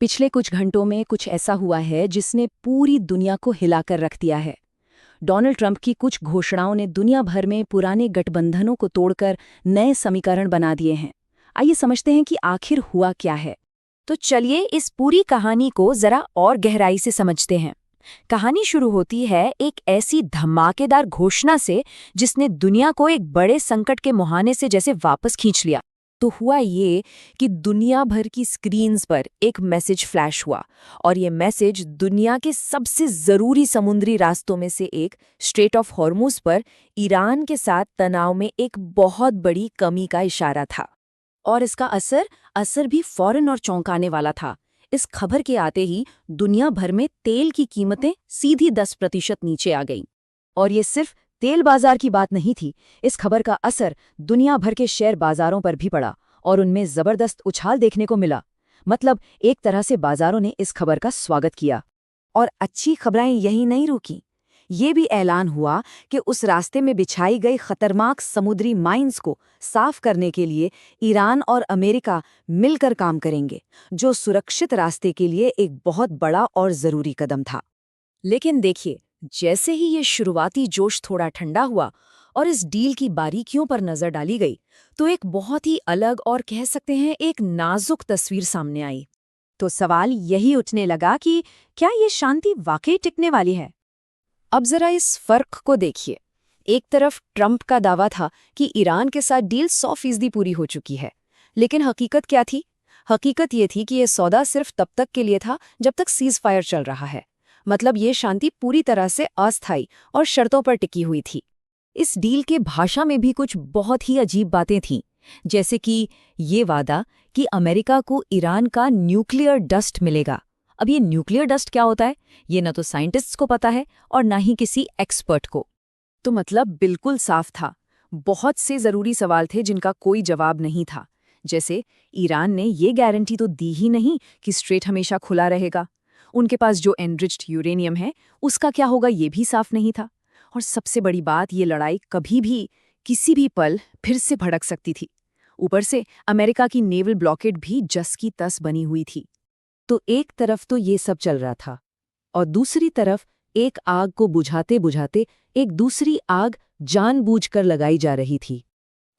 पिछले कुछ घंटों में कुछ ऐसा हुआ है जिसने पूरी दुनिया को हिलाकर रख दिया है। डोनाल्ड ट्रंप की कुछ घोषणाओं ने दुनिया भर में पुराने गठबंधनों को तोड़कर नए समीकरण बना दिए हैं। आइए समझते हैं कि आखिर हुआ क्या है। तो चलिए इस पूरी कहानी को जरा और गहराई से समझते हैं। कहानी शुरू होती है एक ऐसी धमाकेदार घोषणा से जिसने दुनिया को एक बड़े संकट के मुहाने से जैसे वापस खींच लिया। तो हुआ ये कि दुनिया भर की स्क्रीन्स पर एक मैसेज फ्लैश हुआ, और ये मैसेज दुनिया के सबसे ज़रूरी समुद्री रास्तों में से एक स्ट्रेट ऑफ हॉर्मुज़ पर ईरान के साथ तनाव में एक बहुत बड़ी कमी का इशारा था। और इसका असर भी फौरन और चौंकाने वाला था। इस खबर के आते ही दुनिया भर में तेल की कीमतें सीधी 10% नीचे आ गईं। और ये सिर्फ तेल बाजार की बात नहीं थी, इस खबर का असर दुनिया भर के शेयर बाजारों पर भी पड़ा और उनमें जबरदस्त उछाल देखने को मिला। मतलब एक तरह से बाजारों ने इस खबर का स्वागत किया। और अच्छी खबरें यही नहीं रुकी, ये भी ऐलान हुआ कि उस रास्ते में बिछाई गई खतरनाक समुद्री माइंस को साफ करने के लिए ईरान और अमेरिका मिलकर काम करेंगे, जो सुरक्षित रास्ते के लिए एक बहुत बड़ा और ज़रूरी कदम था। लेकिन देखिए, जैसे ही ये शुरुआती जोश थोड़ा ठंडा हुआ और इस डील की बारीकियों पर नजर डाली गई, तो एक बहुत ही अलग और कह सकते हैं एक नाजुक तस्वीर सामने आई। तो सवाल यही उठने लगा कि क्या ये शांति वाकई टिकने वाली है? अब जरा इस फर्क को देखिए। एक तरफ ट्रंप का दावा था कि ईरान के साथ डील 100% पूरी हो चुकी है, लेकिन हकीकत क्या थी? हकीकत ये थी कि ये सौदा सिर्फ तब तक के लिए था जब तक सीज फायर चल रहा है। मतलब ये शांति पूरी तरह से अस्थायी और शर्तों पर टिकी हुई थी। इस डील के भाषा में भी कुछ बहुत ही अजीब बातें थीं, जैसे कि ये वादा कि अमेरिका को ईरान का न्यूक्लियर डस्ट मिलेगा। अब ये न्यूक्लियर डस्ट क्या होता है, ये न तो साइंटिस्ट्स को पता है और न ही किसी एक्सपर्ट को। तो मतलब बिल्कुल साफ था, बहुत से ज़रूरी सवाल थे जिनका कोई जवाब नहीं था। जैसे ईरान ने ये गारंटी तो दी ही नहीं कि स्ट्रेट हमेशा खुला रहेगा। उनके पास जो एनरिच्ड यूरेनियम है उसका क्या होगा, ये भी साफ नहीं था। और सबसे बड़ी बात, ये लड़ाई कभी भी किसी भी पल फिर से भड़क सकती थी। ऊपर से अमेरिका की नेवल ब्लॉकेड भी जस की तस बनी हुई थी। तो एक तरफ तो ये सब चल रहा था, और दूसरी तरफ एक आग को बुझाते बुझाते एक दूसरी आग जानबूझकर लगाई जा रही थी।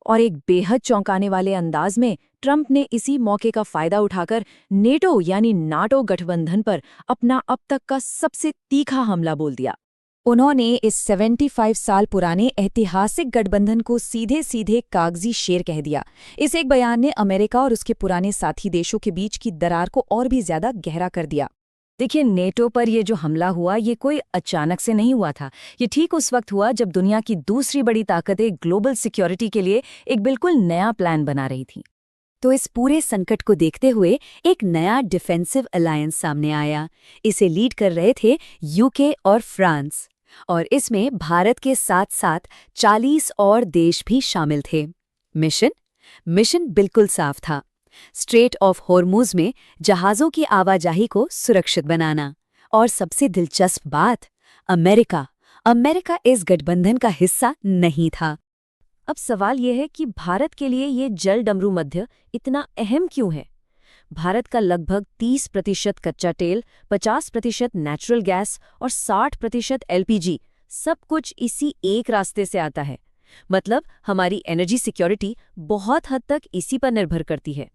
और एक बेहद चौंकाने वाले अंदाज में ट्रंप ने इसी मौके का फायदा उठाकर नेटो यानी नाटो गठबंधन पर अपना अब तक का सबसे तीखा हमला बोल दिया। उन्होंने इस 75 साल पुराने ऐतिहासिक गठबंधन को सीधे सीधे कागजी शेर कह दिया। इस एक बयान ने अमेरिका और उसके पुराने साथी देशों के बीच की दरार को और भी ज्यादा गहरा कर दिया। देखिए, नेटो पर ये जो हमला हुआ, ये कोई अचानक से नहीं हुआ था। ये ठीक उस वक्त हुआ जब दुनिया की दूसरी बड़ी ताकतें ग्लोबल सिक्योरिटी के लिए एक बिल्कुल नया प्लान बना रही थीं। तो इस पूरे संकट को देखते हुए एक नया डिफेंसिव अलायंस सामने आया। इसे लीड कर रहे थे यूके और फ्रांस, और इसमें भारत के साथ साथ 40 और देश भी शामिल थे। मिशन बिल्कुल साफ था, स्ट्रेट ऑफ हॉर्मुज़ में जहाज़ों की आवाजाही को सुरक्षित बनाना। और सबसे दिलचस्प बात, अमेरिका इस गठबंधन का हिस्सा नहीं था। अब सवाल यह है कि भारत के लिए ये जल डमरू मध्य इतना अहम क्यों है? भारत का लगभग 30% कच्चा तेल, 50% नेचुरल गैस और 60% एलपीजी, सब कुछ इसी एक रास्ते से आता है। मतलब हमारी एनर्जी सिक्योरिटी बहुत हद तक इसी पर निर्भर करती है।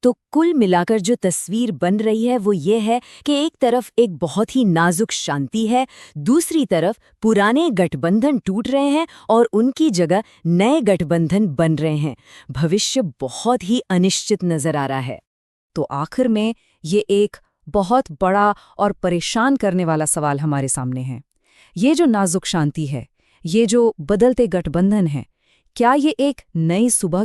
तो कुल मिलाकर जो तस्वीर बन रही है वो ये है कि एक तरफ एक बहुत ही नाजुक शांति है, दूसरी तरफ पुराने गठबंधन टूट रहे हैं और उनकी जगह नए गठबंधन बन रहे हैं। भविष्य बहुत ही अनिश्चित नजर आ रहा है। तो आखिर में ये एक बहुत बड़ा और परेशान करने वाला सवाल हमारे सामने है। ये जो नाजुक शांति है, ये जो बदलते गठबंधन है, क्या ये एक नई सुबह की